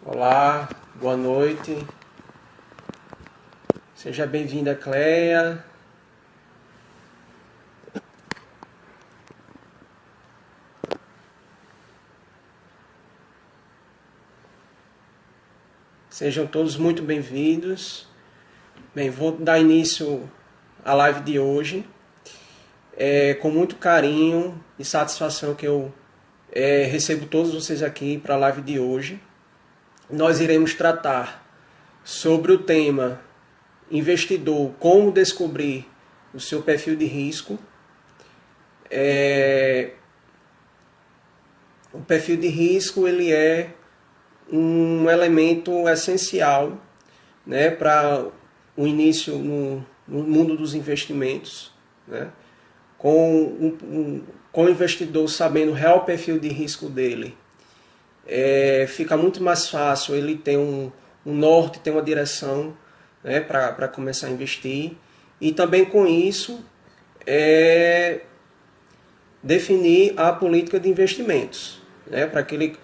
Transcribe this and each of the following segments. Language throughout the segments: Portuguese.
Olá, boa noite. Seja bem-vinda, Cleia. Sejam todos muito bem-vindos. Bem, vou dar início à live de hoje. Com muito carinho e satisfação que eu recebo todos vocês aqui para a live de hoje. Nós iremos tratar sobre o tema investidor, como descobrir o seu perfil de risco. O perfil de risco ele é um elemento essencial, né, para o início no mundo dos investimentos, né? Com o investidor sabendo o real perfil de risco dele, fica muito mais fácil ele ter um norte, ter uma direção, né, para começar a investir. E também com isso, definir a política de investimentos, né, para que ele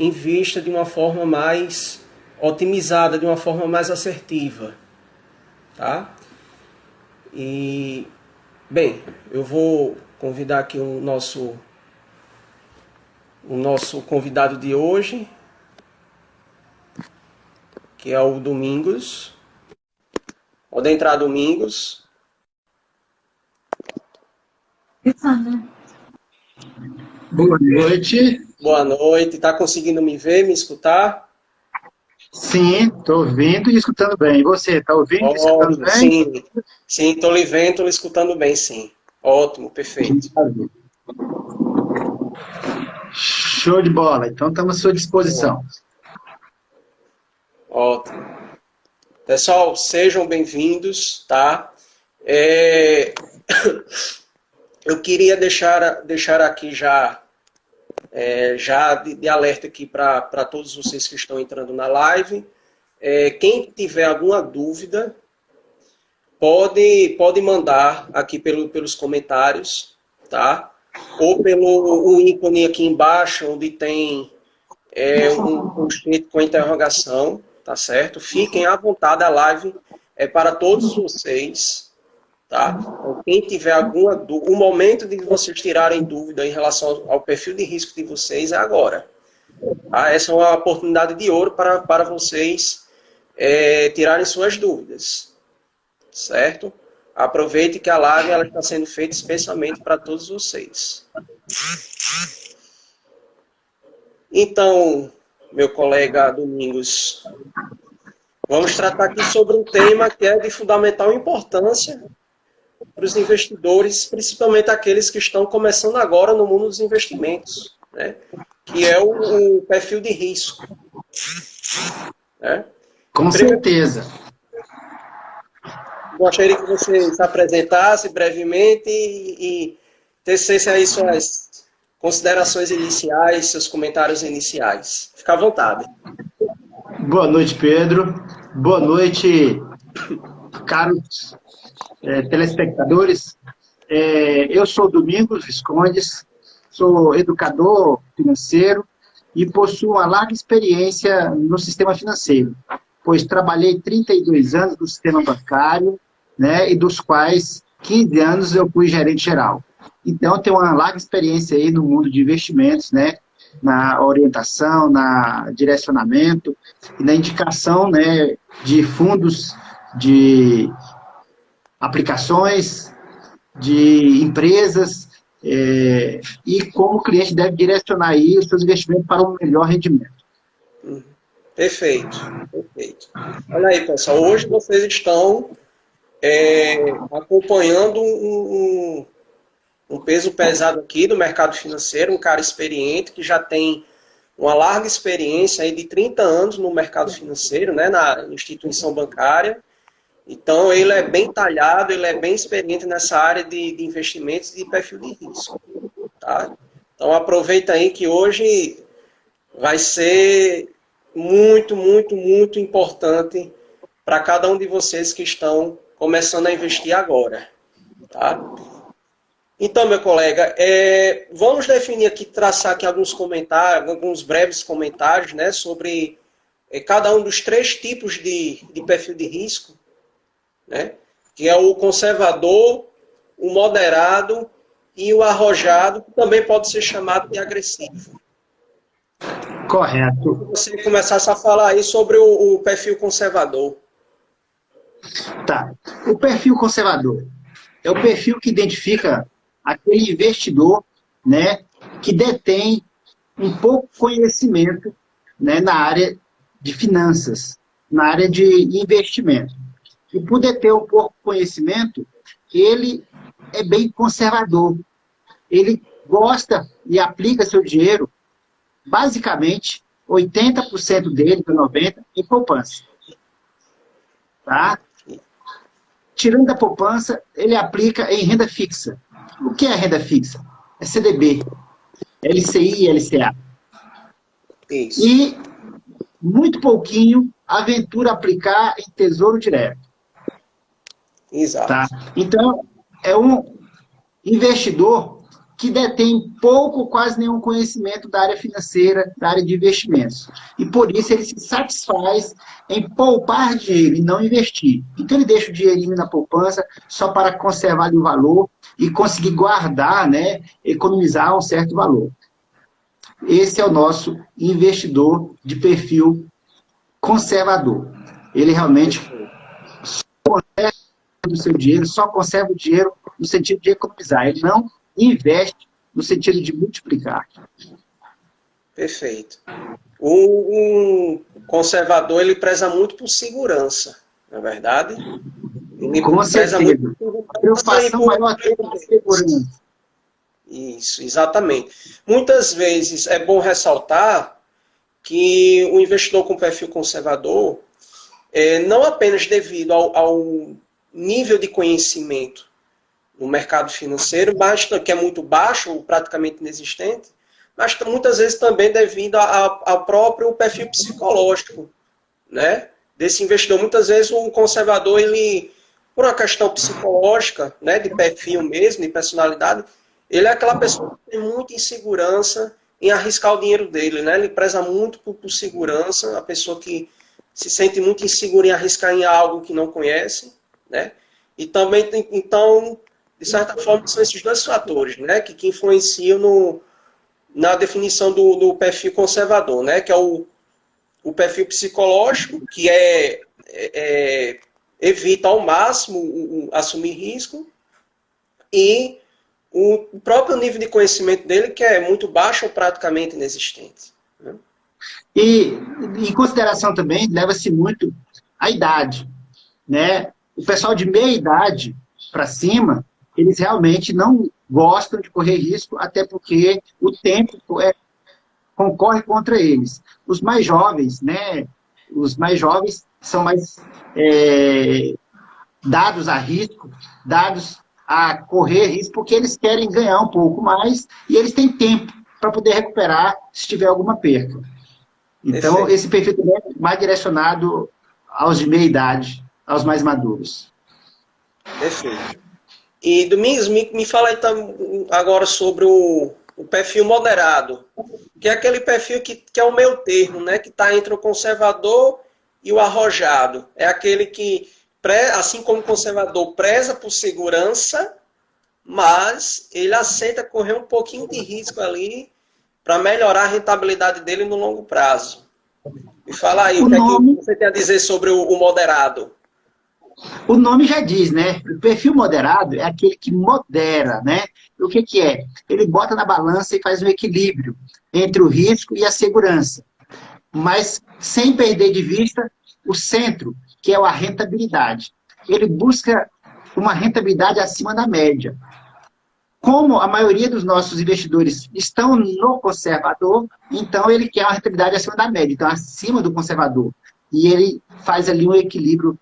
invista de uma forma mais otimizada, de uma forma mais assertiva. Tá? E, bem, eu vou convidar aqui o nosso convidado de hoje, que é o Domingos. Pode entrar, Domingos. Boa noite. Boa noite. Está conseguindo me ver, me escutar? Sim, estou ouvindo e escutando bem. E você, está ouvindo e escutando Ótimo, bem? sim, estou lhe vendo, estou lhe escutando bem, sim. Ótimo, perfeito. Show de bola. Então, estamos à sua disposição. Ótimo. Pessoal, sejam bem-vindos, tá? Eu queria deixar aqui já de alerta aqui para todos vocês que estão entrando na live. Quem tiver alguma dúvida, pode mandar aqui pelos comentários, tá? Ou pelo o ícone aqui embaixo, onde tem um escrito com interrogação, tá certo? Fiquem à vontade, a live é para todos vocês, tá? Então, quem tiver alguma dúvida, o momento de vocês tirarem dúvida em relação ao perfil de risco de vocês é agora. Tá? Essa é uma oportunidade de ouro para vocês tirarem suas dúvidas, certo? Aproveite que a live ela está sendo feita especialmente para todos vocês. Então, meu colega Domingos, vamos tratar aqui sobre um tema que é de fundamental importância para os investidores, principalmente aqueles que estão começando agora no mundo dos investimentos, né? Que é o perfil de risco. Né? Com certeza. Gostaria que você se apresentasse brevemente e tecesse aí suas considerações iniciais, seus comentários iniciais. Fica à vontade. Boa noite, Pedro. Boa noite, caros telespectadores. Eu sou Domingos Viscondes, sou educador financeiro e possuo uma larga experiência no sistema financeiro, pois trabalhei 32 anos no sistema bancário, né, e dos quais 15 anos eu fui gerente geral. Então, eu tenho uma larga experiência aí no mundo de investimentos, né, na orientação, na direcionamento e na indicação, né, de fundos, de aplicações, de empresas, e como o cliente deve direcionar aí os seus investimentos para um melhor rendimento. Perfeito, perfeito. Olha aí, pessoal, hoje vocês estão acompanhando um peso pesado aqui do mercado financeiro, um cara experiente que já tem uma larga experiência aí de 30 anos no mercado financeiro, né, na instituição bancária. Então, ele é bem talhado, ele é bem experiente nessa área de investimentos e de perfil de risco. Tá? Então, aproveita aí que hoje vai ser muito, muito, muito importante para cada um de vocês que estão começando a investir agora. Tá? Então, meu colega, vamos definir aqui, traçar aqui alguns comentários, alguns breves comentários, né, sobre cada um dos 3 tipos de perfil de risco, né? Que é o conservador, o moderado e o arrojado, que também pode ser chamado de agressivo. Correto. Se você começasse a falar aí sobre o perfil conservador. Tá. O perfil conservador é o perfil que identifica aquele investidor, né, que detém um pouco conhecimento, né, na área de finanças, na área de investimento. E por deter um pouco conhecimento, ele é bem conservador. Ele gosta e aplica seu dinheiro, basicamente, 80% dele, 90%, em poupança. Tá? Tirando da poupança, ele aplica em renda fixa. O que é renda fixa? É CDB, LCI e LCA. Isso. E muito pouquinho aventura aplicar em tesouro direto. Exato. Tá? Então, é um investidor que detém pouco, quase nenhum conhecimento da área financeira, da área de investimentos. E por isso ele se satisfaz em poupar dinheiro e não investir. Então ele deixa o dinheirinho na poupança só para conservar o valor e conseguir guardar, né, economizar um certo valor. Esse é o nosso investidor de perfil conservador. Ele realmente do seu dinheiro, só conserva o dinheiro no sentido de economizar. Ele não investe no sentido de multiplicar. Perfeito. Um conservador, ele preza muito por segurança, não é verdade? Ele Com certeza. A preocupação maior é a segurança. Isso, exatamente. Muitas vezes é bom ressaltar que o investidor com perfil conservador, não apenas devido ao nível de conhecimento no mercado financeiro, que é muito baixo, ou praticamente inexistente, mas muitas vezes também devido ao próprio perfil psicológico, né, desse investidor. Muitas vezes o conservador, ele, por uma questão psicológica, né, de perfil mesmo, de personalidade, ele é aquela pessoa que tem muita insegurança em arriscar o dinheiro dele, né? Ele preza muito por segurança, a pessoa que se sente muito insegura em arriscar em algo que não conhece, né? E também, então, de certa forma, são esses 2 fatores, né, que influenciam na definição do perfil conservador, né, que é o perfil psicológico, que evita ao máximo assumir risco, e o próprio nível de conhecimento dele, que é muito baixo ou praticamente inexistente. Né? E, em consideração também, leva-se muito a idade, né? O pessoal de meia idade para cima, eles realmente não gostam de correr risco, até porque o tempo concorre contra eles. Os mais jovens, né? Os mais jovens são mais dados a risco, dados a correr risco, porque eles querem ganhar um pouco mais e eles têm tempo para poder recuperar se tiver alguma perca. Então, perfeito. Esse perfil também é mais direcionado aos de meia idade, aos mais maduros. Perfeito. E, Domingos, me fala então agora sobre o perfil moderado, que é aquele perfil que é o meio termo, né, que está entre o conservador e o arrojado. É aquele que, assim como o conservador, preza por segurança, mas ele aceita correr um pouquinho de risco ali para melhorar a rentabilidade dele no longo prazo. Me fala aí, o que é que você tem a dizer sobre o moderado? O nome já diz, né? O perfil moderado é aquele que modera, né? O que é? Ele bota na balança e faz um equilíbrio entre o risco e a segurança, mas sem perder de vista o centro, que é a rentabilidade. Ele busca uma rentabilidade acima da média. Como a maioria dos nossos investidores estão no conservador, então ele quer uma rentabilidade acima da média, então acima do conservador. E ele faz ali um equilíbrio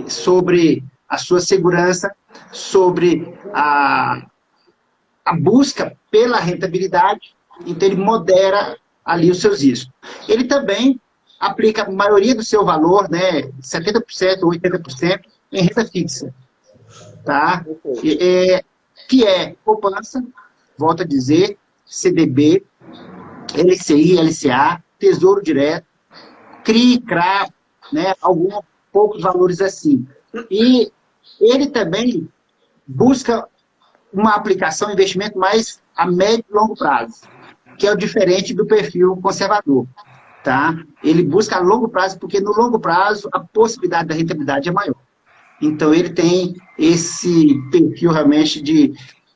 sobre a sua segurança, sobre a busca pela rentabilidade, então ele modera ali os seus riscos. Ele também aplica a maioria do seu valor, né, 70% ou 80%, em renda fixa. Tá? Que é poupança, volto a dizer, CDB, LCI, LCA, Tesouro Direto, CRI, CRA, né, alguns poucos valores assim. E ele também busca uma aplicação, um investimento mais a médio e longo prazo, que é o diferente do perfil conservador. Tá? Ele busca a longo prazo, porque no longo prazo a possibilidade da rentabilidade é maior. Então, ele tem esse perfil realmente de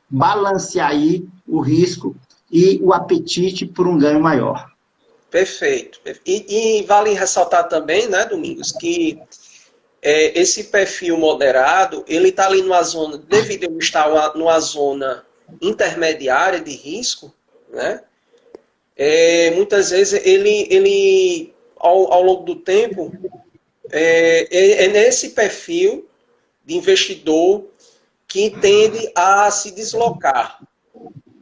balancear aí o risco e o apetite por um ganho maior. Perfeito. E vale ressaltar também, né, Domingos, que esse perfil moderado, ele está ali numa zona, devido a ele estar numa zona intermediária de risco, né? Muitas vezes ele ao longo do tempo, é nesse perfil de investidor que tende a se deslocar,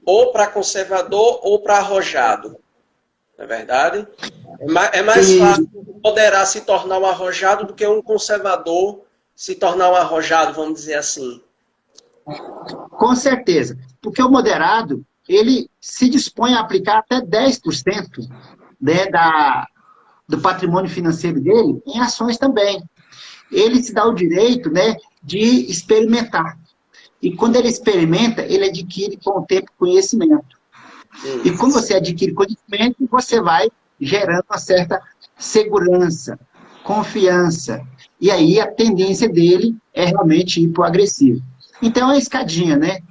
ou para conservador ou para arrojado. Não é verdade? É mais fácil moderar se tornar um arrojado do que um conservador se tornar um arrojado, vamos dizer assim. Com certeza. Porque o moderado, ele se dispõe a aplicar até 10%, né, do patrimônio financeiro dele em ações também. Ele se dá o direito, né, de experimentar. E quando ele experimenta, ele adquire com o tempo conhecimento. E quando você adquire conhecimento, você vai gerando uma certa segurança, confiança. E aí a tendência dele é realmente ir para o agressivo. Então é uma escadinha, né?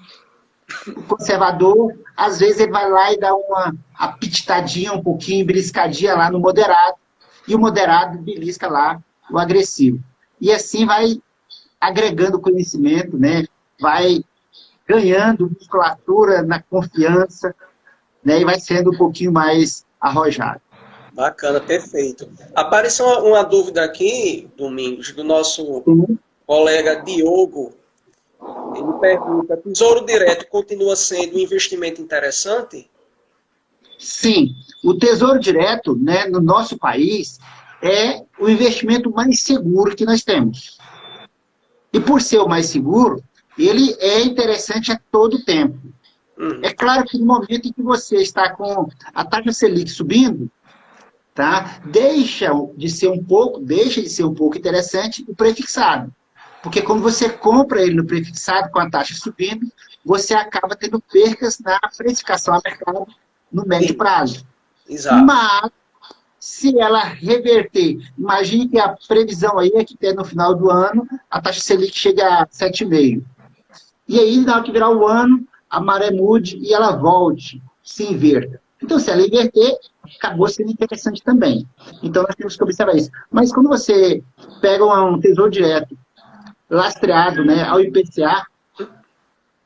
O conservador, às vezes, ele vai lá e dá uma apititadinha, um pouquinho, beliscadinha lá no moderado, e o moderado belisca lá o agressivo. E assim vai agregando conhecimento, né? Vai ganhando musculatura na confiança, né? E vai sendo um pouquinho mais arrojado. Bacana, perfeito. Apareceu uma dúvida aqui, Domingos, do nosso colega Diogo. Ele pergunta, Tesouro Direto continua sendo um investimento interessante? Sim, o Tesouro Direto, né, no nosso país, é o investimento mais seguro que nós temos. E por ser o mais seguro, ele é interessante a todo tempo. É claro que no momento em que você está com a taxa Selic subindo, tá, deixa de ser um pouco interessante o prefixado. Porque quando você compra ele no prefixado com a taxa subindo, você acaba tendo percas na precificação a mercado no médio prazo. Exato. Mas, se ela reverter, imagine que a previsão aí é que até no final do ano a taxa Selic chega a 7,5. E aí, na hora que virar o ano, a maré mude e ela volte, se inverta. Então, se ela inverter, acabou sendo interessante também. Então, nós temos que observar isso. Mas quando você pega um tesouro direto lastreado, né, ao IPCA,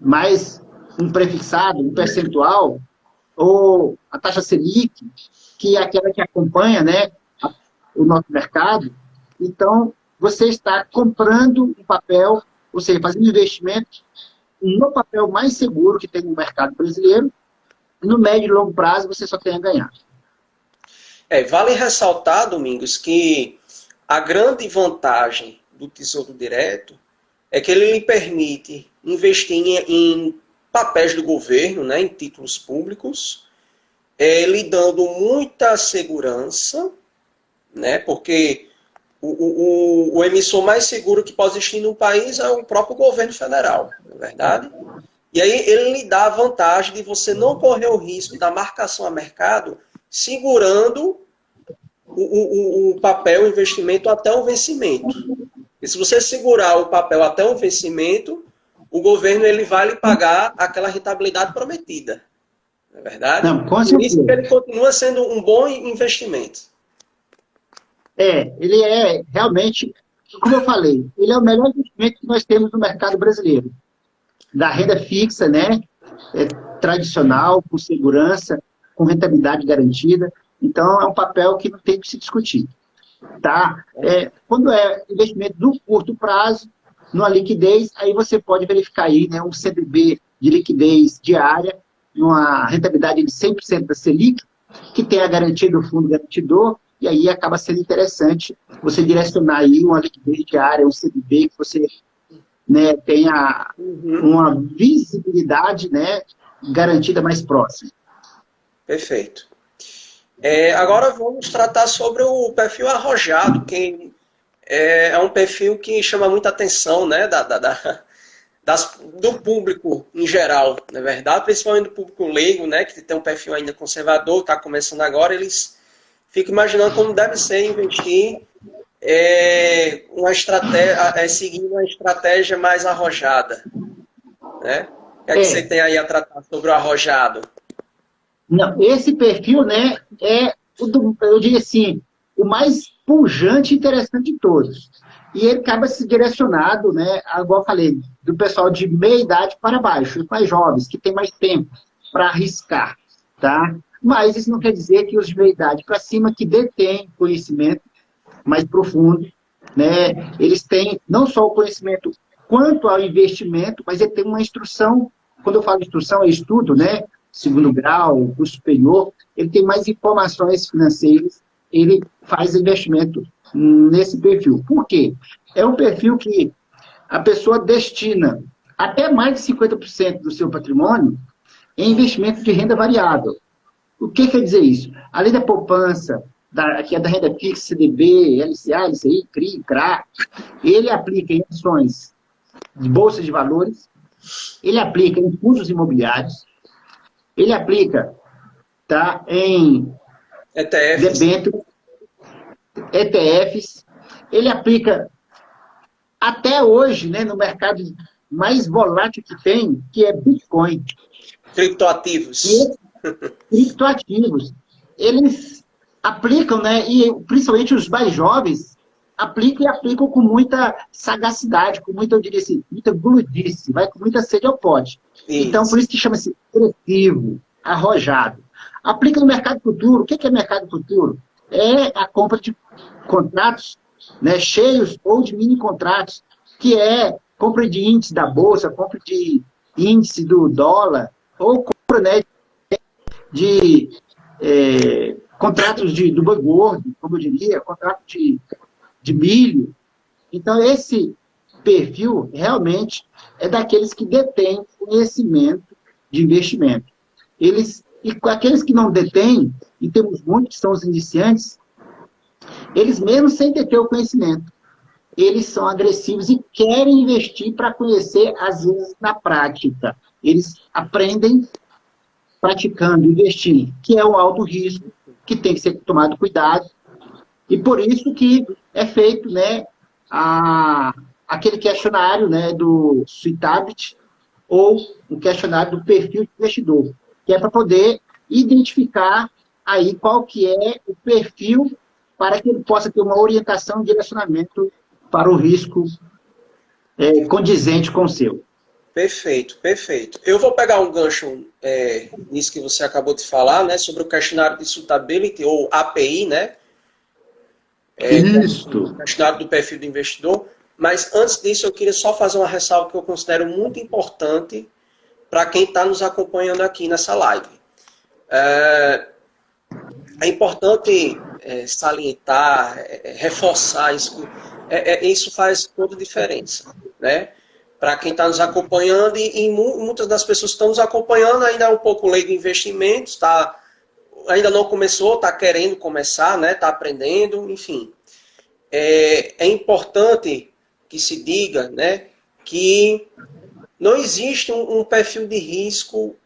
mais um prefixado, um percentual, ou a taxa Selic, que é aquela que acompanha, né, o nosso mercado, então você está comprando um papel, ou seja, fazendo investimento no papel mais seguro que tem no mercado brasileiro, no médio e longo prazo você só tem a ganhar. Vale ressaltar, Domingos, que a grande vantagem do Tesouro Direto é que ele lhe permite investir em papéis do governo, né, em títulos públicos, lhe dando muita segurança, né, porque o emissor mais seguro que pode existir no país é o próprio governo federal, não é verdade? E aí ele lhe dá a vantagem de você não correr o risco da marcação a mercado segurando o papel, o investimento até o vencimento. E se você segurar o papel até o vencimento, o governo ele vai lhe pagar aquela rentabilidade prometida. Não é verdade? Não, com certeza. Por isso que ele continua sendo um bom investimento. Ele é realmente, como eu falei, ele é o melhor investimento que nós temos no mercado brasileiro. Da renda fixa, né? Tradicional, com segurança, com rentabilidade garantida. Então, é um papel que não tem que se discutir. Tá? Quando é investimento do curto prazo, numa liquidez, aí você pode verificar aí, né, um CDB de liquidez diária, numa rentabilidade de 100% da Selic, que tem a garantia do fundo garantidor, e aí acaba sendo interessante você direcionar aí uma liquidez diária, um CDB, que você, né, tenha uma visibilidade, né, garantida mais próxima. Perfeito. Agora vamos tratar sobre o perfil arrojado, que é um perfil que chama muita atenção, né, do público em geral, na verdade, principalmente do público leigo, né, que tem um perfil ainda conservador, está começando agora, eles ficam imaginando como deve ser investir uma estratégia, seguindo uma estratégia mais arrojada, né? O que é que você tem aí a tratar sobre o arrojado? Não, esse perfil, né, eu diria assim, o mais pujante e interessante de todos. E ele acaba se direcionado, né, igual eu falei, do pessoal de meia idade para baixo, os mais jovens, que tem mais tempo para arriscar, tá? Mas isso não quer dizer que os de meia idade para cima, que detêm conhecimento mais profundo, né, eles têm não só o conhecimento quanto ao investimento, mas ele tem uma instrução, quando eu falo instrução, é estudo, né, segundo grau, curso superior, ele tem mais informações financeiras, ele faz investimento nesse perfil. Por quê? É um perfil que a pessoa destina até mais de 50% do seu patrimônio em investimento de renda variável. O que quer dizer isso? Além da poupança, que é da renda fixa, CDB, LCA, LCI, CRI, CRA, ele aplica em ações de bolsa de valores, ele aplica em fundos imobiliários, ele aplica, tá, em ETFs. debêntures, ETFs, ele aplica até hoje, né, no mercado mais volátil que tem, que é Bitcoin. Criptoativos. E criptoativos. Eles aplicam, né, e principalmente os mais jovens, aplicam e aplicam com muita sagacidade, com muita, eu diria assim, muita guludice, vai com muita sede ao pote. Isso. Então, por isso que chama-se agressivo, arrojado. Aplica no mercado futuro. O que é mercado futuro? É a compra de contratos, né, cheios ou de mini contratos, que é compra de índice da bolsa, compra de índice do dólar, ou compra, né, de contratos do boi gordo, como eu diria, contrato de milho. Então, esse perfil realmente é daqueles que detêm conhecimento de investimento. E aqueles que não detêm, e temos muitos que são os iniciantes, eles mesmo sem deter o conhecimento, eles são agressivos e querem investir para conhecer, às vezes, na prática. Eles aprendem praticando, investindo, que é o alto risco, que tem que ser tomado cuidado. E por isso que é feito, né, aquele questionário, né, do Sweetabit, ou o questionário do perfil de investidor, que é para poder identificar aí qual que é o perfil para que ele possa ter uma orientação e direcionamento para o risco condizente com o seu. Perfeito, perfeito. Eu vou pegar um gancho nisso que você acabou de falar, né, sobre o questionário de suitability, ou API, né? Isso. O questionário do perfil do investidor. Mas antes disso, eu queria só fazer uma ressalva que eu considero muito importante para quem está nos acompanhando aqui nessa live. É importante salientar, reforçar isso. Isso faz toda a diferença, né? Para quem está nos acompanhando, e muitas das pessoas que estão nos acompanhando ainda é um pouco leigo em investimentos, ainda não começou, está querendo começar, né? Está aprendendo, enfim. É importante que se diga, né, que não existe um perfil de risco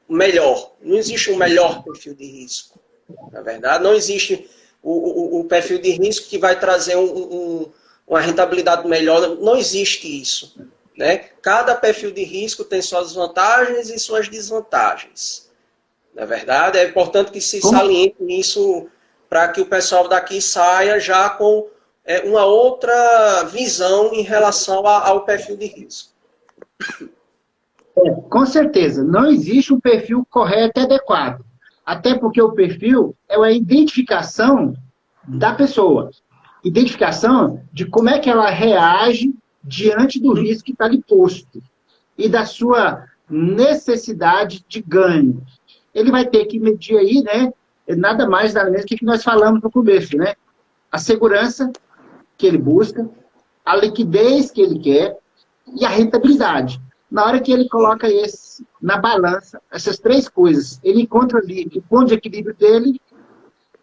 melhor. Não existe um melhor perfil de risco. Na verdade, não existe o perfil de risco que vai trazer uma rentabilidade melhor. Não existe isso, né? Cada perfil de risco tem suas vantagens e suas desvantagens. Na verdade, é importante que se saliente isso para que o pessoal daqui saia já com uma outra visão em relação ao perfil de risco. Com certeza, não existe um perfil correto e adequado. Até porque o perfil é a identificação da pessoa. Identificação de como é que ela reage diante do risco que está ali posto. E da sua necessidade de ganho. Ele vai ter que medir aí, né? Nada mais, nada menos que nós falamos no começo, né? A segurança que ele busca, a liquidez que ele quer e a rentabilidade. Na hora que ele coloca esse na balança, essas três coisas, ele encontra ali o ponto de equilíbrio dele,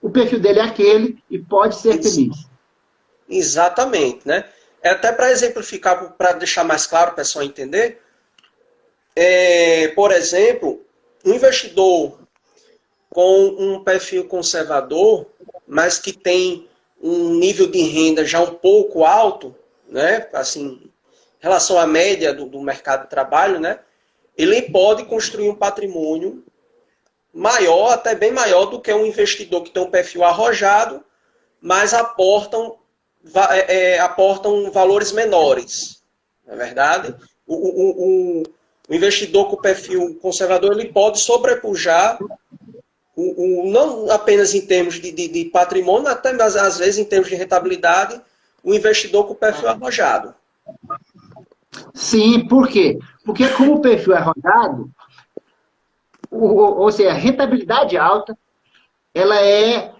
o perfil dele é aquele e pode ser feliz. Exatamente, né? É até para exemplificar, para deixar mais claro para o pessoal entender, por exemplo, um investidor com um perfil conservador, mas que tem um nível de renda já um pouco alto, né? Assim, em relação à média do mercado de trabalho, né? Ele pode construir um patrimônio maior, até bem maior do que um investidor que tem um perfil arrojado, mas aportam valores menores. Não é verdade? O investidor com perfil conservador ele pode sobrepujar, não apenas em termos de patrimônio, até às vezes em termos de rentabilidade, o investidor com perfil arrojado. Sim, por quê? Porque como o perfil é arrojado, ou seja, a rentabilidade alta, ela é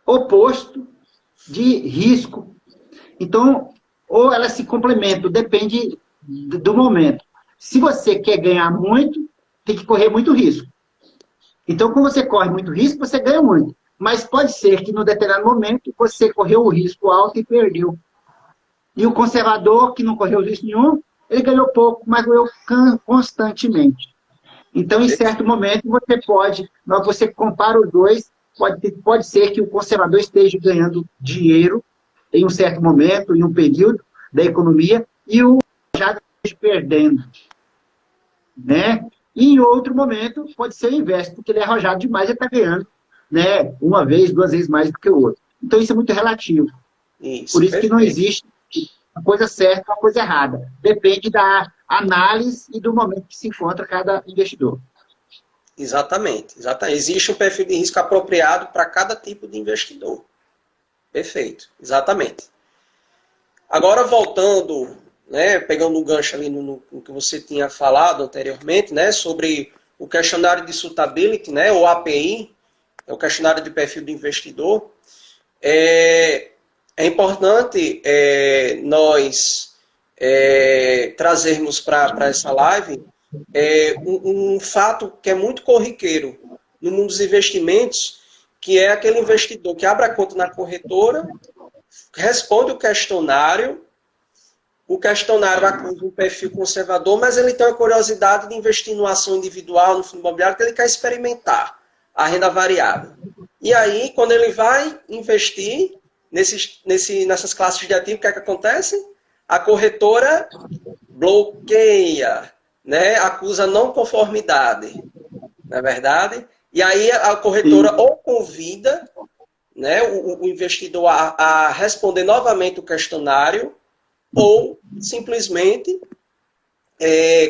oposto de risco. Então, ou elas se complementam, depende do momento. Se você quer ganhar muito, tem que correr muito risco. Então, quando você corre muito risco, você ganha muito. Mas pode ser que, no determinado momento, você correu o risco alto e perdeu. E o conservador, que não correu risco nenhum, ele ganhou pouco, mas ganhou constantemente. Então, em certo momento, na hora que você compara os dois, pode ser que o conservador esteja ganhando dinheiro em um certo momento, em um período da economia, e o já esteja perdendo. Né? E em outro momento, pode ser o inverso, porque ele é arrojado demais e está ganhando, né, uma vez, duas vezes mais do que o outro. Então, isso é muito relativo. Por isso que não existe uma coisa certa ou uma coisa errada. Depende da análise e do momento que se encontra cada investidor. Exatamente. Existe um perfil de risco apropriado para cada tipo de investidor. Perfeito. Exatamente. Agora, voltando, né, pegando o gancho ali no que você tinha falado anteriormente, né, sobre o questionário de suitability, né, o API, é o questionário de perfil do investidor. É importante nós trazermos para essa live um fato que é muito corriqueiro no mundo dos investimentos, que é aquele investidor que abre a conta na corretora, responde o questionário acusa um perfil conservador, mas ele tem a curiosidade de investir numa ação individual, no fundo imobiliário, que ele quer experimentar a renda variável. E aí, quando ele vai investir nessas classes de ativo, o que é que acontece? A corretora bloqueia, né? Acusa não conformidade, não é verdade? E aí a corretora ou convida, né, o investidor a responder novamente o questionário, ou simplesmente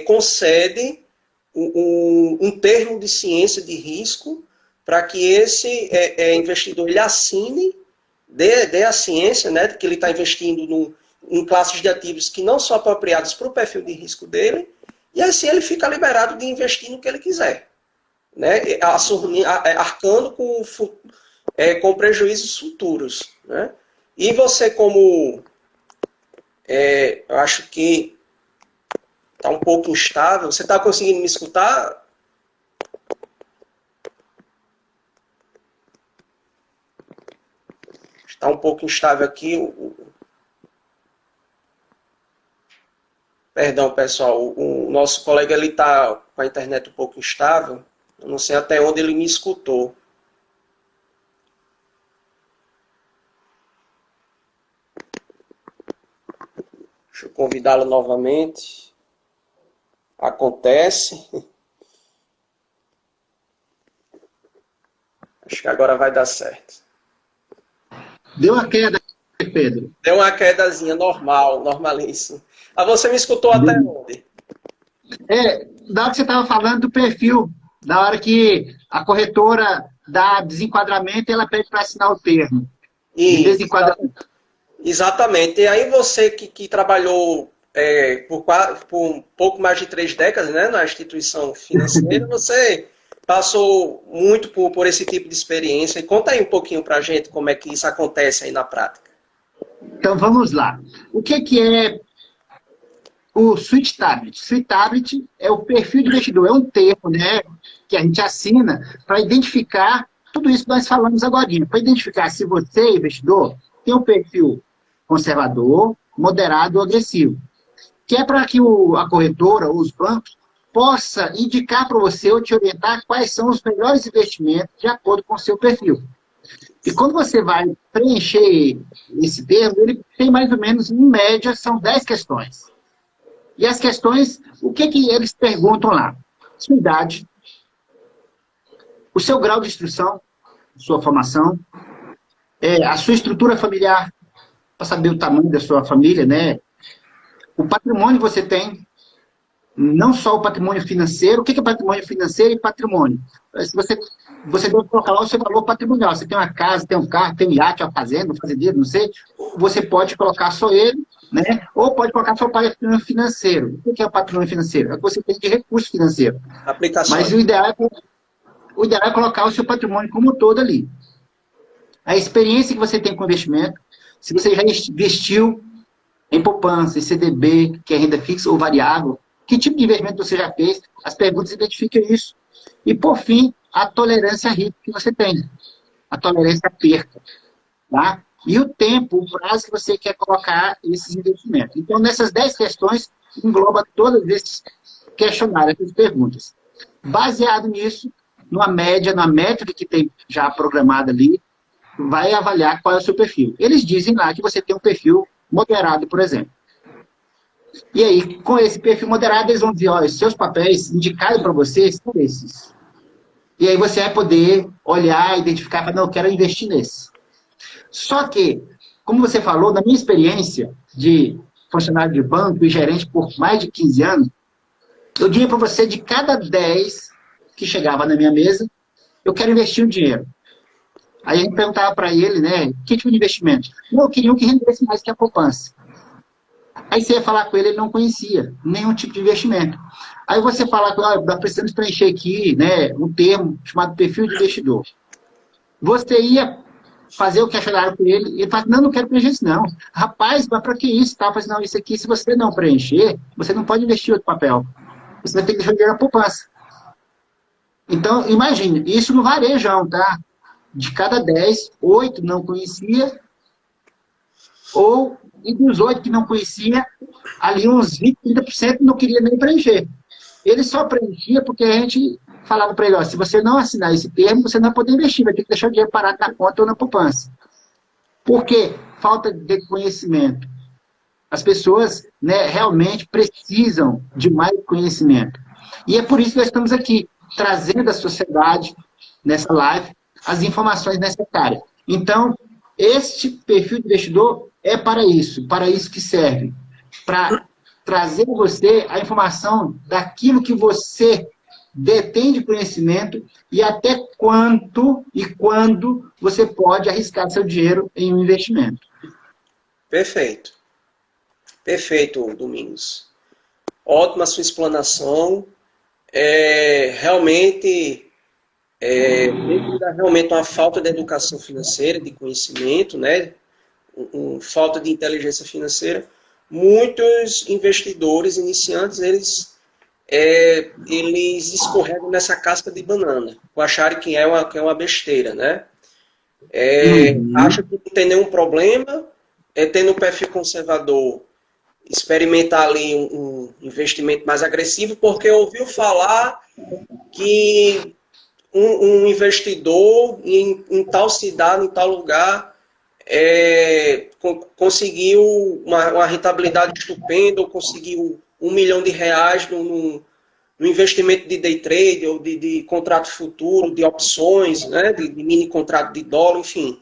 concede um termo de ciência de risco para que esse investidor ele assine, dê a ciência, né, de que ele está investindo em classes de ativos que não são apropriados para o perfil de risco dele, e assim ele fica liberado de investir no que ele quiser, né, arcando com prejuízos futuros. Né? E você, como eu acho que está um pouco instável, você está conseguindo me escutar? Está um pouco instável aqui. Perdão, pessoal. O nosso colega está com a internet um pouco instável. Eu não sei até onde ele me escutou. Deixa eu convidá-lo novamente. Acontece. Acho que agora vai dar certo. Deu uma queda, Pedro. Deu uma quedazinha normal, normalíssimo. Ah, você me escutou até onde? Da hora que você estava falando do perfil, da hora que a corretora dá desenquadramento, ela pede para assinar o termo. De desenquadramento. Exatamente. E aí você que trabalhou por um pouco mais de 3 décadas, né, na instituição financeira, você passou muito por esse tipo de experiência. E conta aí um pouquinho para a gente como é que isso acontece aí na prática. Então, vamos lá. O que é o Sweet Tablet. Sweet Tablet é o perfil de investidor, é um termo, né, que a gente assina para identificar tudo isso que nós falamos agora, para identificar se você, investidor, tem um perfil conservador, moderado ou agressivo, que é para que a corretora ou os bancos possa indicar para você ou te orientar quais são os melhores investimentos de acordo com o seu perfil. E quando você vai preencher esse termo, ele tem mais ou menos, em média, são 10 questões. E as questões, o que eles perguntam lá? Sua idade, o seu grau de instrução, sua formação, a sua estrutura familiar, para saber o tamanho da sua família, né? O patrimônio que você tem, não só o patrimônio financeiro. O que é patrimônio financeiro e patrimônio? Se você deve colocar lá o seu valor patrimonial. Você tem uma casa, tem um carro, tem um iate, uma fazenda, um fazendeiro, não sei. Você pode colocar só ele, né? Ou pode colocar só o patrimônio financeiro. O que é o patrimônio financeiro? É o que você tem de recurso financeiro. Aplicação. Mas o ideal é colocar o seu patrimônio como um todo ali. A experiência que você tem com investimento, se você já investiu em poupança, em CDB, que é renda fixa ou variável, que tipo de investimento você já fez, as perguntas identificam isso. E, por fim, a tolerância a risco que você tem, a tolerância a perca. Tá? E o tempo, o prazo que você quer colocar esses investimentos. Então, nessas 10 questões, engloba todos esses questionários, essas perguntas. Baseado nisso, numa média, na métrica que tem já programada ali, vai avaliar qual é o seu perfil. Eles dizem lá que você tem um perfil moderado, por exemplo. E aí, com esse perfil moderado, eles vão dizer, olha, seus papéis indicados para você são esses. E aí você vai poder olhar, identificar, falar, não, eu quero investir nesse. Só que, como você falou, na minha experiência de funcionário de banco e gerente por mais de 15 anos, eu diria para você, de cada 10 que chegava na minha mesa, eu quero investir um dinheiro. Aí a gente perguntava para ele, né, que tipo de investimento? Não, eu queria um que rendesse mais que a poupança. Aí você ia falar com ele, ele não conhecia nenhum tipo de investimento. Aí você fala, nós precisamos preencher aqui, né, um termo chamado perfil de investidor. Você ia fazer o questionário com ele, e ele fala, não quero preencher isso não. Rapaz, mas para que isso? Tá? Eu falei, não, isso aqui, se você não preencher, você não pode investir outro papel. Você vai ter que deixar o dinheiro na poupança. Então, imagine, isso no varejão, tá? De cada 10, 8 não conhecia, e dos 8 que não conhecia, ali uns 20, 30% não queria nem preencher. Ele só preenchia porque a gente falava para ele, ó, se você não assinar esse termo, você não vai poder investir, vai ter que deixar o dinheiro parado na conta ou na poupança. Por quê? Falta de conhecimento. As pessoas, né, realmente precisam de mais conhecimento. E é por isso que nós estamos aqui, trazendo à sociedade, nessa live, as informações necessárias. Então, este perfil de investidor é para isso que serve. Para trazer a você a informação daquilo que você detém de conhecimento e até quanto e quando você pode arriscar seu dinheiro em um investimento. Perfeito. Perfeito, Domingos. Ótima sua explanação. Realmente uma falta de educação financeira, de conhecimento, né? Falta de inteligência financeira. Muitos investidores iniciantes, eles escorregam nessa casca de banana, por acharem que é uma besteira, né? Acham que não tem nenhum problema, tendo um perfil conservador, experimentar ali um investimento mais agressivo, porque ouviu falar que um investidor em tal cidade, em tal lugar, conseguiu uma rentabilidade estupenda, ou conseguiu R$1 milhão no investimento de day trade, ou de contrato futuro, de opções, né, de mini contrato de dólar, enfim.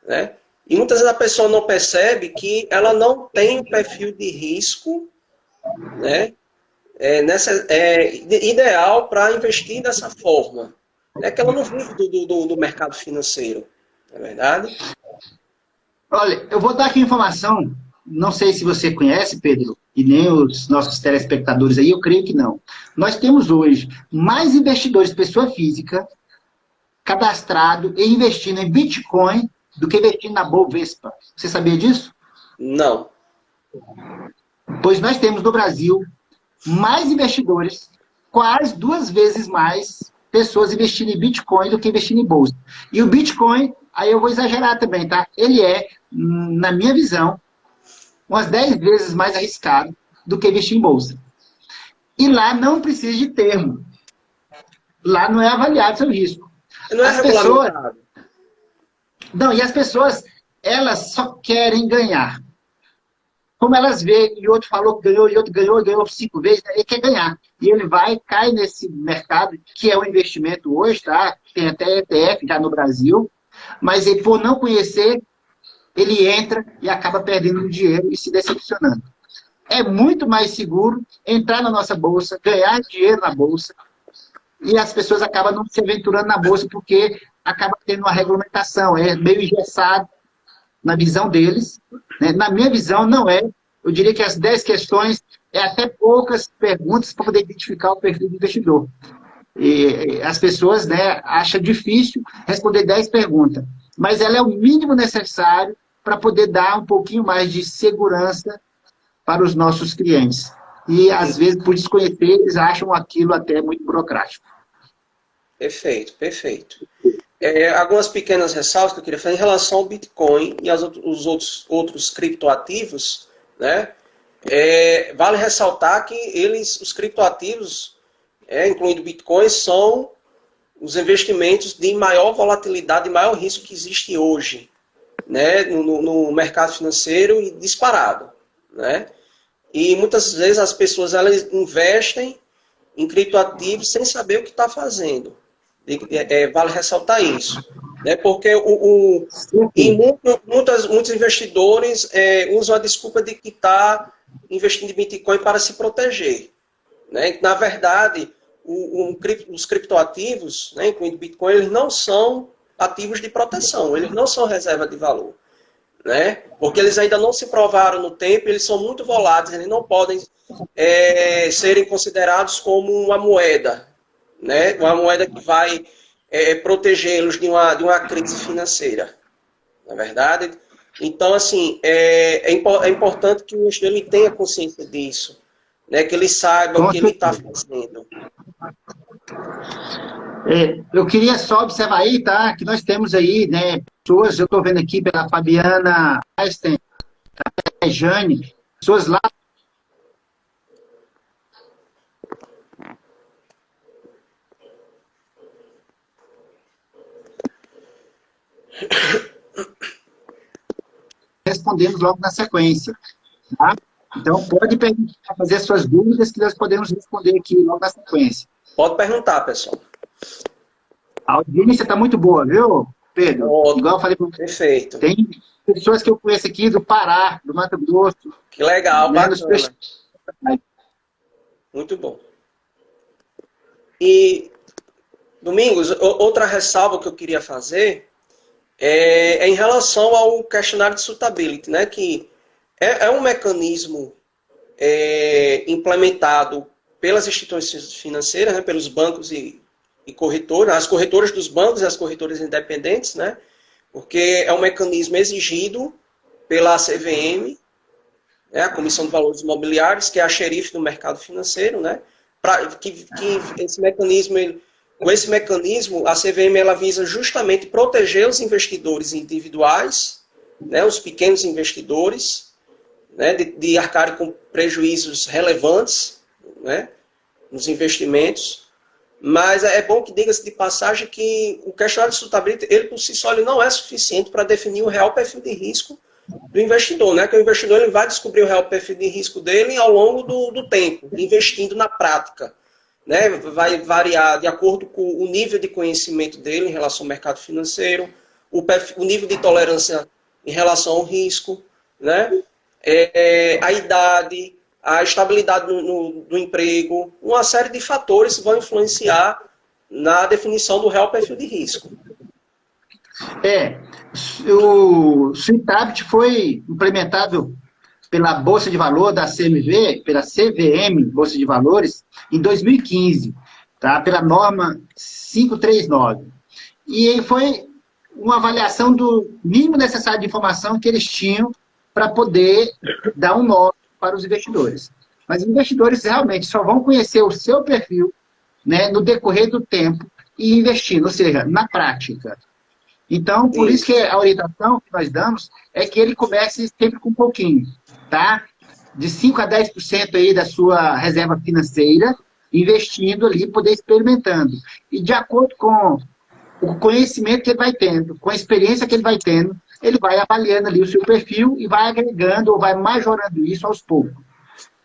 Né? E muitas vezes a pessoa não percebe que ela não tem um perfil de risco, né, ideal para investir dessa forma. É que ela não vive do mercado financeiro, não é verdade? Olha, eu vou dar aqui informação, não sei se você conhece, Pedro, e nem os nossos telespectadores aí, eu creio que não. Nós temos hoje mais investidores, pessoa física, cadastrado e investindo em Bitcoin do que investindo na Bovespa. Você sabia disso? Não. Pois nós temos no Brasil mais investidores, quase 2 vezes mais pessoas investindo em Bitcoin do que investindo em bolsa. E o Bitcoin, aí eu vou exagerar também, tá? Ele é, na minha visão, umas 10 vezes mais arriscado do que investir em bolsa. E lá não precisa de termo. Lá não é avaliado seu risco. Não é regulamentado. Não, e as pessoas, elas só querem ganhar. Como elas veem, e outro falou que ganhou, e outro ganhou 5 vezes, ele quer ganhar. E ele vai, cai nesse mercado, que é um investimento hoje, tá? Tem até ETF já no Brasil, mas ele, por não conhecer, ele entra e acaba perdendo dinheiro e se decepcionando. É muito mais seguro entrar na nossa bolsa, ganhar dinheiro na bolsa, e as pessoas acabam não se aventurando na bolsa porque acaba tendo uma regulamentação, é meio engessado na visão deles. Né? Na minha visão, não é. Eu diria que as 10 questões é até poucas perguntas para poder identificar o perfil do investidor. E as pessoas, né, acham difícil responder 10 perguntas, mas ela é o mínimo necessário para poder dar um pouquinho mais de segurança para os nossos clientes. E, às vezes, por desconhecer, eles acham aquilo até muito burocrático. Perfeito, perfeito. Algumas pequenas ressalvas que eu queria fazer em relação ao Bitcoin e os outros criptoativos, né? Vale ressaltar que os criptoativos, incluindo o Bitcoin, são os investimentos de maior volatilidade e maior risco que existe hoje, né? No mercado financeiro e disparado, né? E muitas vezes as pessoas elas investem em criptoativos sem saber o que está fazendo. Vale ressaltar isso. Né? Porque muitos investidores usam a desculpa de que está investindo em Bitcoin para se proteger. Né? Na verdade, os criptoativos, né, incluindo Bitcoin, eles não são ativos de proteção, eles não são reserva de valor. Né? Porque eles ainda não se provaram no tempo, eles são muito voláteis, eles não podem serem considerados como uma moeda, né? Uma moeda que vai protegê-los de uma crise financeira, na verdade. Então, assim, é importante que o investidor ele tenha consciência disso, né? Que ele saiba o que ele está fazendo. Eu queria só observar aí, tá? Que nós temos aí, né? Pessoas, eu estou vendo aqui pela Fabiana Einstein, a Jane, pessoas lá. Respondemos logo na sequência. Tá? Então, pode perguntar, fazer suas dúvidas, que nós podemos responder aqui logo na sequência. Pode perguntar, pessoal. A audiência está muito boa, viu, Pedro? Igual eu falei para você. Perfeito. Tem pessoas que eu conheço aqui do Pará, do Mato Grosso. Que legal, né, bacana. Muito bom. E, Domingos, outra ressalva que eu queria fazer é em relação ao questionário de suitability, né, que é um mecanismo implementado pelas instituições financeiras, né, pelos bancos e corretoras, as corretoras dos bancos e as corretoras independentes, né, porque é um mecanismo exigido pela CVM, né, a Comissão de Valores Imobiliários, que é a xerife do mercado financeiro, né, que esse mecanismo... Com esse mecanismo, a CVM ela visa justamente proteger os investidores individuais, né, os pequenos investidores, né, de arcarem com prejuízos relevantes, né, nos investimentos. Mas é bom que diga-se de passagem que o questionário de suitability, ele por si só ele não é suficiente para definir o real perfil de risco do investidor, né, que o investidor ele vai descobrir o real perfil de risco dele ao longo do tempo, investindo na prática. Né, vai variar de acordo com o nível de conhecimento dele em relação ao mercado financeiro, o nível de tolerância em relação ao risco, né, a idade, a estabilidade do emprego, uma série de fatores vão influenciar na definição do real perfil de risco. O Suitabit foi implementado pela Bolsa de Valores da CMV, pela CVM, Bolsa de Valores, em 2015, tá? Pela norma 539. E foi uma avaliação do mínimo necessário de informação que eles tinham para poder dar um nome para os investidores. Mas os investidores realmente só vão conhecer o seu perfil, né, no decorrer do tempo e investindo, ou seja, na prática. Então, por isso que a orientação que nós damos é que ele comece sempre com um pouquinho, tá? De 5 a 10% aí da sua reserva financeira, investindo ali, poder experimentando. E de acordo com o conhecimento que ele vai tendo, com a experiência que ele vai tendo, ele vai avaliando ali o seu perfil e vai agregando ou vai majorando isso aos poucos.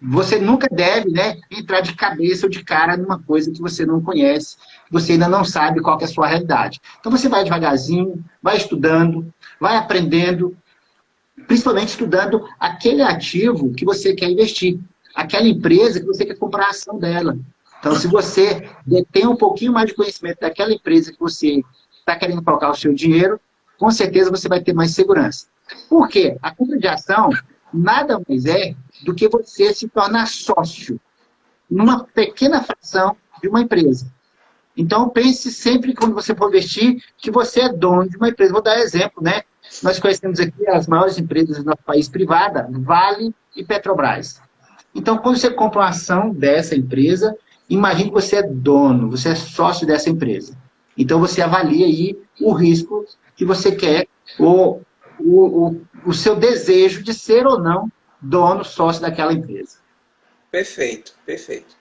Você nunca deve, né, entrar de cabeça ou de cara numa coisa que você não conhece, que você ainda não sabe qual que é a sua realidade. Então você vai devagarzinho, vai estudando, vai aprendendo, principalmente estudando aquele ativo que você quer investir, aquela empresa que você quer comprar a ação dela. Então, se você tem um pouquinho mais de conhecimento daquela empresa que você está querendo colocar o seu dinheiro, com certeza você vai ter mais segurança. Por quê? A compra de ação nada mais é do que você se tornar sócio numa pequena fração de uma empresa. Então, pense sempre, quando você for investir, que você é dono de uma empresa. Vou dar exemplo, né? Nós conhecemos aqui as maiores empresas do nosso país privada, Vale e Petrobras. Então, quando você compra uma ação dessa empresa, imagine que você é dono, você é sócio dessa empresa. Então, você avalia aí o risco que você quer, ou o seu desejo de ser ou não dono, sócio daquela empresa. Perfeito, perfeito.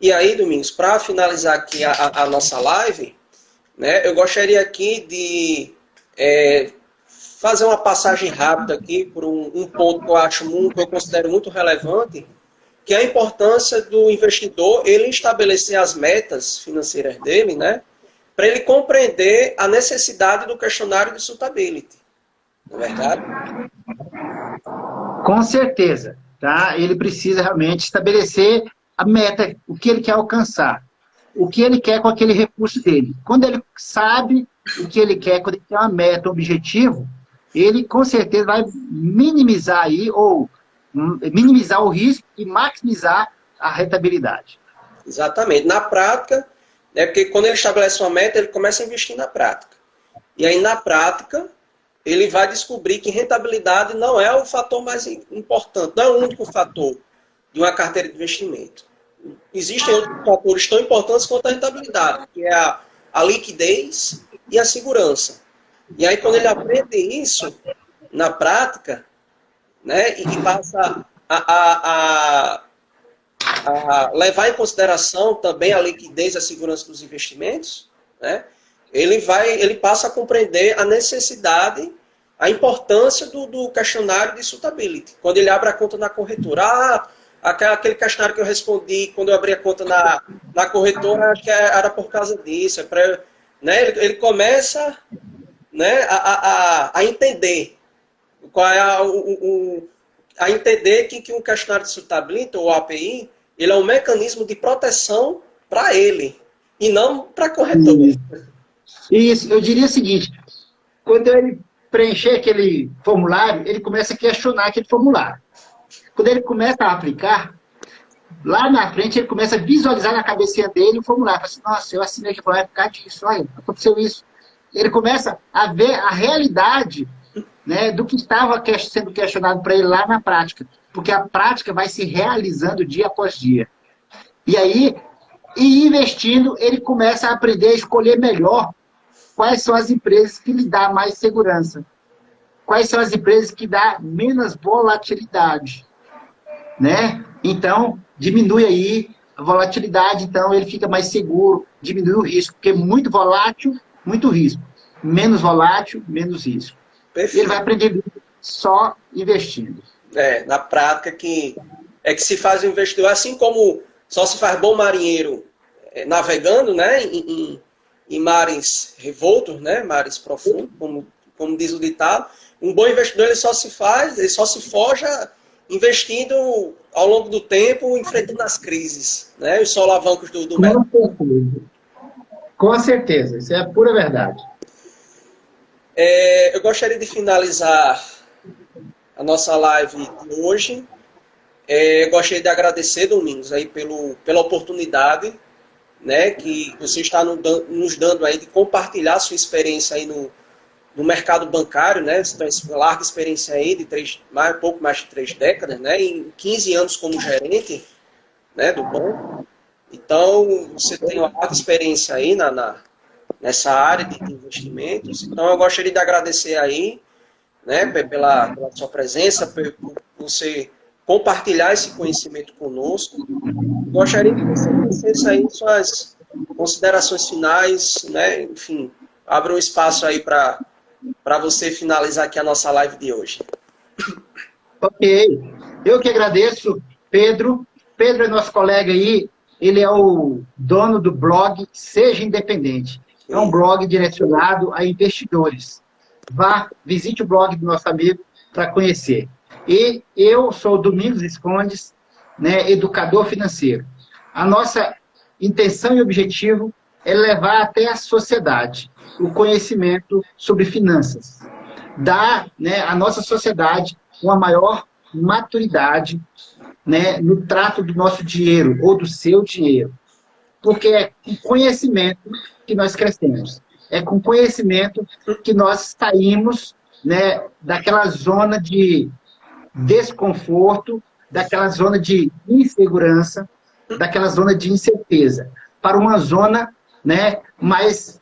E aí, Domingos, para finalizar aqui a nossa live, né, eu gostaria aqui de fazer uma passagem rápida aqui por um ponto que eu considero muito relevante, que é a importância do investidor ele estabelecer as metas financeiras dele, né, para ele compreender a necessidade do questionário de suitability. Não é verdade? Com certeza. Tá? Ele precisa realmente estabelecer a meta, o que ele quer alcançar, o que ele quer com aquele recurso dele. Quando ele sabe o que ele quer, quando ele tem uma meta, um objetivo, ele com certeza vai minimizar aí, ou minimizar o risco e maximizar a rentabilidade. Exatamente. Na prática, né, porque quando ele estabelece uma meta, ele começa a investir na prática. E aí, na prática, ele vai descobrir que rentabilidade não é o fator mais importante, não é o único fator de uma carteira de investimento. Existem outros fatores tão importantes quanto a rentabilidade, que é a liquidez e a segurança. E aí, quando ele aprende isso na prática, né, e passa a levar em consideração também a liquidez e a segurança dos investimentos, né, ele passa a compreender a necessidade, a importância do questionário de suitability. Quando ele abre a conta na corretora, aquele questionário que eu respondi quando eu abri a conta na corretora, acho que era por causa disso. Né, ele começa, né, a entender qual é a entender que um questionário de suitability, ou API, ele é um mecanismo de proteção para ele, e não para a corretora. Isso, eu diria o seguinte, quando ele preencher aquele formulário, ele começa a questionar aquele formulário. Quando ele começa a aplicar, lá na frente ele começa a visualizar na cabecinha dele o formulário. Fala assim, nossa, eu assinei aqui o formulário por causa disso, olha, aconteceu isso. Ele começa a ver a realidade, né, do que estava sendo questionado para ele lá na prática. Porque a prática vai se realizando dia após dia. E aí, investindo, ele começa a aprender a escolher melhor quais são as empresas que lhe dão mais segurança. Quais são as empresas que dão menos volatilidade. Né? Então, diminui aí a volatilidade, então ele fica mais seguro, diminui o risco, porque muito volátil, muito risco. Menos volátil, menos risco. Perfeito. Ele vai aprender só investindo. Na prática que se faz o investidor, assim como só se faz bom marinheiro navegando, né, em mares revoltos, né, mares profundos, como diz o ditado. Um bom investidor ele só se forja investindo ao longo do tempo, enfrentando as crises, né, os solavancos do mercado. Com certeza, isso é a pura verdade. Eu gostaria de finalizar a nossa live de hoje. Gostaria de agradecer, Domingos, aí pela oportunidade, né, que você está nos dando aí de compartilhar a sua experiência aí no no mercado bancário, né? Você tem uma larga experiência aí de pouco mais de 3 décadas, né? Em 15 anos como gerente, né, do banco. Então, você tem uma larga experiência aí nessa área de investimentos. Então, eu gostaria de agradecer aí, né, pela sua presença, por você compartilhar esse conhecimento conosco. Gostaria que você fizesse aí suas considerações finais, né? Enfim, abra um espaço aí para você finalizar aqui a nossa live de hoje. Ok. Eu que agradeço, Pedro. Pedro é nosso colega aí, ele é o dono do blog Seja Independente. É um blog direcionado a investidores. Vá, visite o blog do nosso amigo para conhecer. E eu sou o Domingos Viscondes, né, educador financeiro. A nossa intenção e objetivo é levar até a sociedade o conhecimento sobre finanças. Dar, né, à nossa sociedade uma maior maturidade, né, no trato do nosso dinheiro ou do seu dinheiro. Porque é com conhecimento que nós crescemos. É com conhecimento que nós saímos, né, daquela zona de desconforto, daquela zona de insegurança, daquela zona de incerteza, para uma zona, né, mais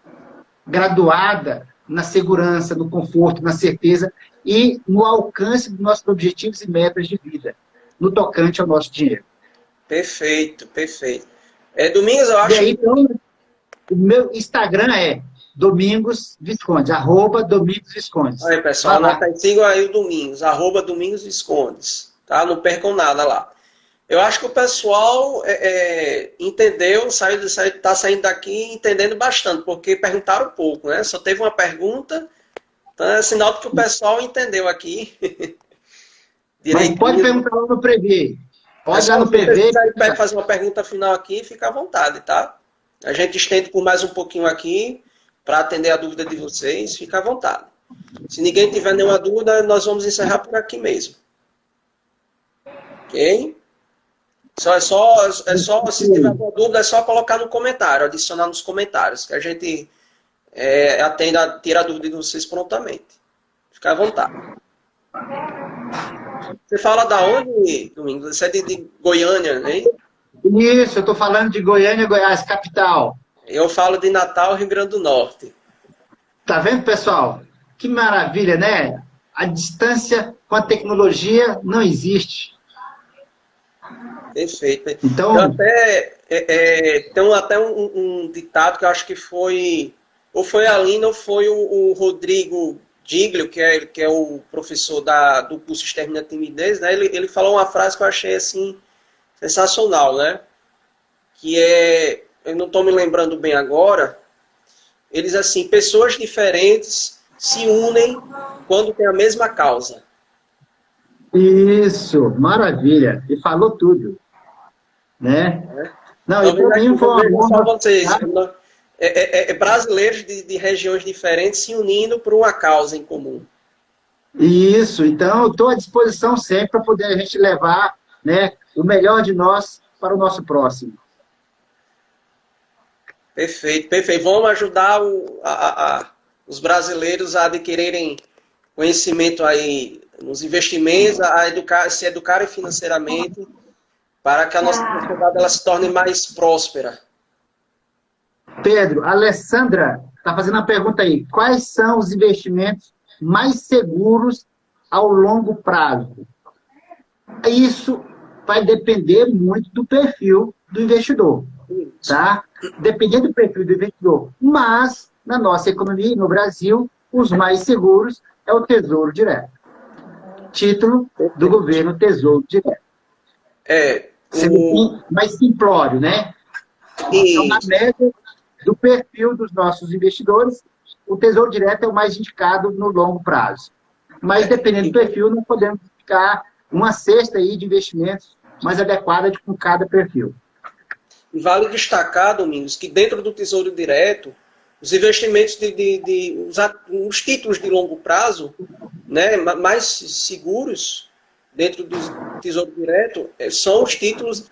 graduada na segurança, no conforto, na certeza e no alcance dos nossos objetivos e metas de vida, no tocante ao nosso dinheiro. Perfeito, perfeito. Domingos, eu acho... E aí, então, o meu Instagram é Domingos Viscondes, @Domingos Viscondes. Aí, pessoal, sigam aí o Domingos, @Domingos Viscondes, tá? Não percam nada lá. Eu acho que o pessoal entendeu, está saindo daqui entendendo bastante, porque perguntaram um pouco, né? Só teve uma pergunta, então é sinal de que o pessoal entendeu aqui. Mas pode perguntar lá no PV. Pode lá no PV. Se você quiser fazer uma pergunta final aqui, fica à vontade, tá? A gente estende por mais um pouquinho aqui, para atender a dúvida de vocês, fica à vontade. Se ninguém tiver nenhuma dúvida, nós vamos encerrar por aqui mesmo. Ok? Se tiver alguma dúvida, é só colocar no comentário, adicionar nos comentários, que a gente tira a dúvida de vocês prontamente. Fica à vontade. Você fala da onde, Domingos? Você é de Goiânia, né? Isso, eu estou falando de Goiânia, Goiás, capital. Eu falo de Natal, Rio Grande do Norte. Tá vendo, pessoal? Que maravilha, né? A distância com a tecnologia não existe. Perfeito. Então, tem até um ditado que eu acho que foi... Ou foi a Lina ou foi o Rodrigo Diglio, que é o professor do curso Extermina a Timidez, né? Ele falou uma frase que eu achei assim sensacional, né? Que é... Eu não estou me lembrando bem agora. Eles, assim, pessoas diferentes se unem quando tem a mesma causa. Isso, maravilha. E falou tudo. Né? Não, então, para mim foi só vocês. Brasileiros de regiões diferentes se unindo por uma causa em comum. Isso, então eu estou à disposição sempre para poder a gente levar, né, o melhor de nós para o nosso próximo. Perfeito, perfeito. Vamos ajudar os brasileiros a adquirirem conhecimento aí nos investimentos, se educarem financeiramente, para que a nossa sociedade ela se torne mais próspera. Pedro, a Alessandra está fazendo uma pergunta aí. Quais são os investimentos mais seguros ao longo prazo? Isso vai depender muito do perfil do investidor. Tá? Dependendo do perfil do investidor. Mas, na nossa economia, no Brasil, os mais seguros é o Tesouro Direto. Título do governo Tesouro Direto. Mais simplório, né? Então, na média do perfil dos nossos investidores, o Tesouro Direto é o mais indicado no longo prazo. Mas, dependendo do perfil, nós podemos ficar uma cesta aí de investimentos mais adequada com cada perfil. Vale destacar, Domingos, que dentro do Tesouro Direto, os investimentos os títulos de longo prazo, né, mais seguros dentro do Tesouro Direto são os títulos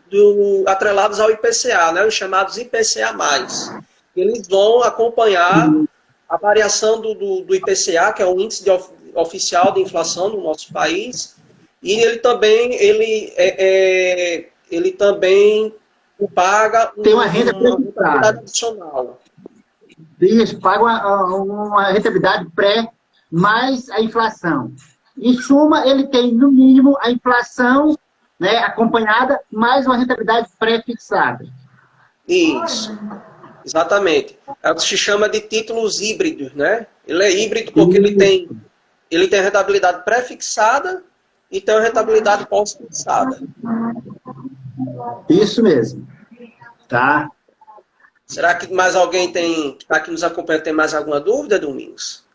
atrelados ao IPCA, né, os chamados IPCA+. Eles vão acompanhar a variação do IPCA, que é o índice oficial de inflação no nosso país, e ele também paga tem uma renda rentabilidade adicional. Isso, paga uma rentabilidade pré mais a inflação. Em suma, ele tem, no mínimo, a inflação, né, acompanhada, mais uma rentabilidade pré-fixada. Isso, exatamente. É o que se chama de títulos híbridos, né? Ele é híbrido porque ele tem a rentabilidade pré-fixada e tem a rentabilidade pós-fixada. Isso mesmo. Tá? Será que mais alguém que está aqui nos acompanhando tem mais alguma dúvida, Domingos?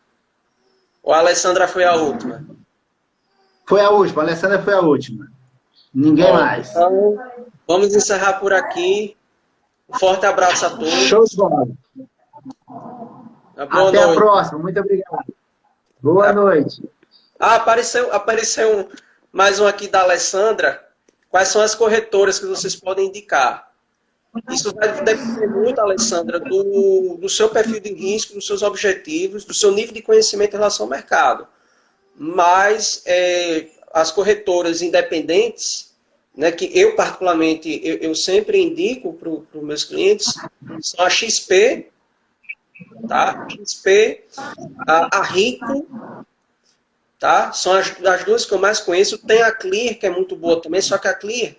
Ou a Alessandra foi a última? Foi a última, a Alessandra foi a última. Ninguém mais. Então, vamos encerrar por aqui. Um forte abraço a todos. Show de bola. Até a próxima. Muito obrigado. Boa noite. Apareceu mais um aqui da Alessandra. Quais são as corretoras que vocês podem indicar? Isso vai depender muito, Alessandra, do seu perfil de risco, dos seus objetivos, do seu nível de conhecimento em relação ao mercado. Mas as corretoras independentes, né, que eu particularmente eu sempre indico para os meus clientes, são a XP, tá? XP, a Rico, tá? São as duas que eu mais conheço. Tem a Clear, que é muito boa também, só que a Clear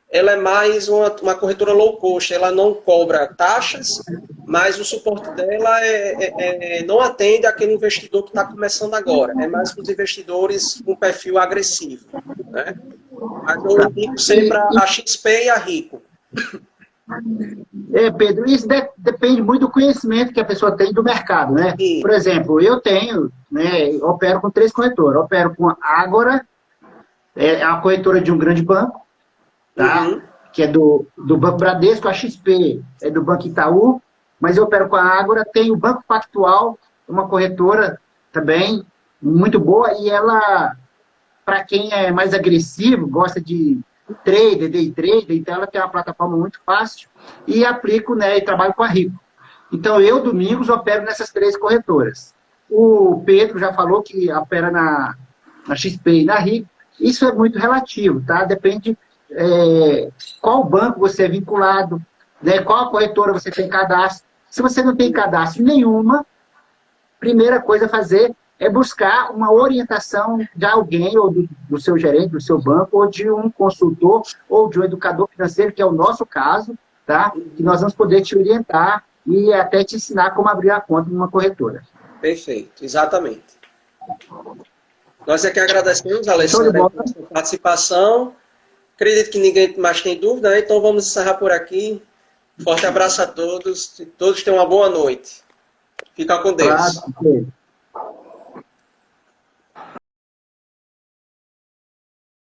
ela é mais uma corretora low cost, ela não cobra taxas, mas o suporte dela não atende aquele investidor que está começando agora, é mais para os investidores com perfil agressivo, né? Mas eu indico sempre a XP e a Rico. Pedro, isso depende muito do conhecimento que a pessoa tem do mercado, né? Sim. Por exemplo, eu tenho, né, opero com 3 corretoras. Opero com a Ágora, é a corretora de um grande banco, tá? Uhum. Que é do Banco Bradesco. A XP é do Banco Itaú, mas eu opero com a Ágora. Tem o Banco Pactual, uma corretora também muito boa, e ela, para quem é mais agressivo, gosta de trader, day trader, então ela tem uma plataforma muito fácil, e aplico, né, e trabalho com a Rico. Então eu, Domingos, opero nessas 3 corretoras. O Pedro já falou que opera na XP e na Rico. Isso é muito relativo, tá? Depende qual banco você é vinculado, né, qual corretora você tem cadastro. Se você não tem cadastro nenhuma, primeira coisa a fazer é buscar uma orientação de alguém, ou do seu gerente, do seu banco, ou de um consultor, ou de um educador financeiro, que é o nosso caso, tá? Que nós vamos poder te orientar e até te ensinar como abrir a conta numa corretora. Perfeito, exatamente. Nós aqui agradecemos, Alessandra, pela sua participação. Acredito que ninguém mais tem dúvida, né? Então vamos encerrar por aqui. Forte abraço a todos. Todos tenham uma boa noite. Fica com Deus. Claro.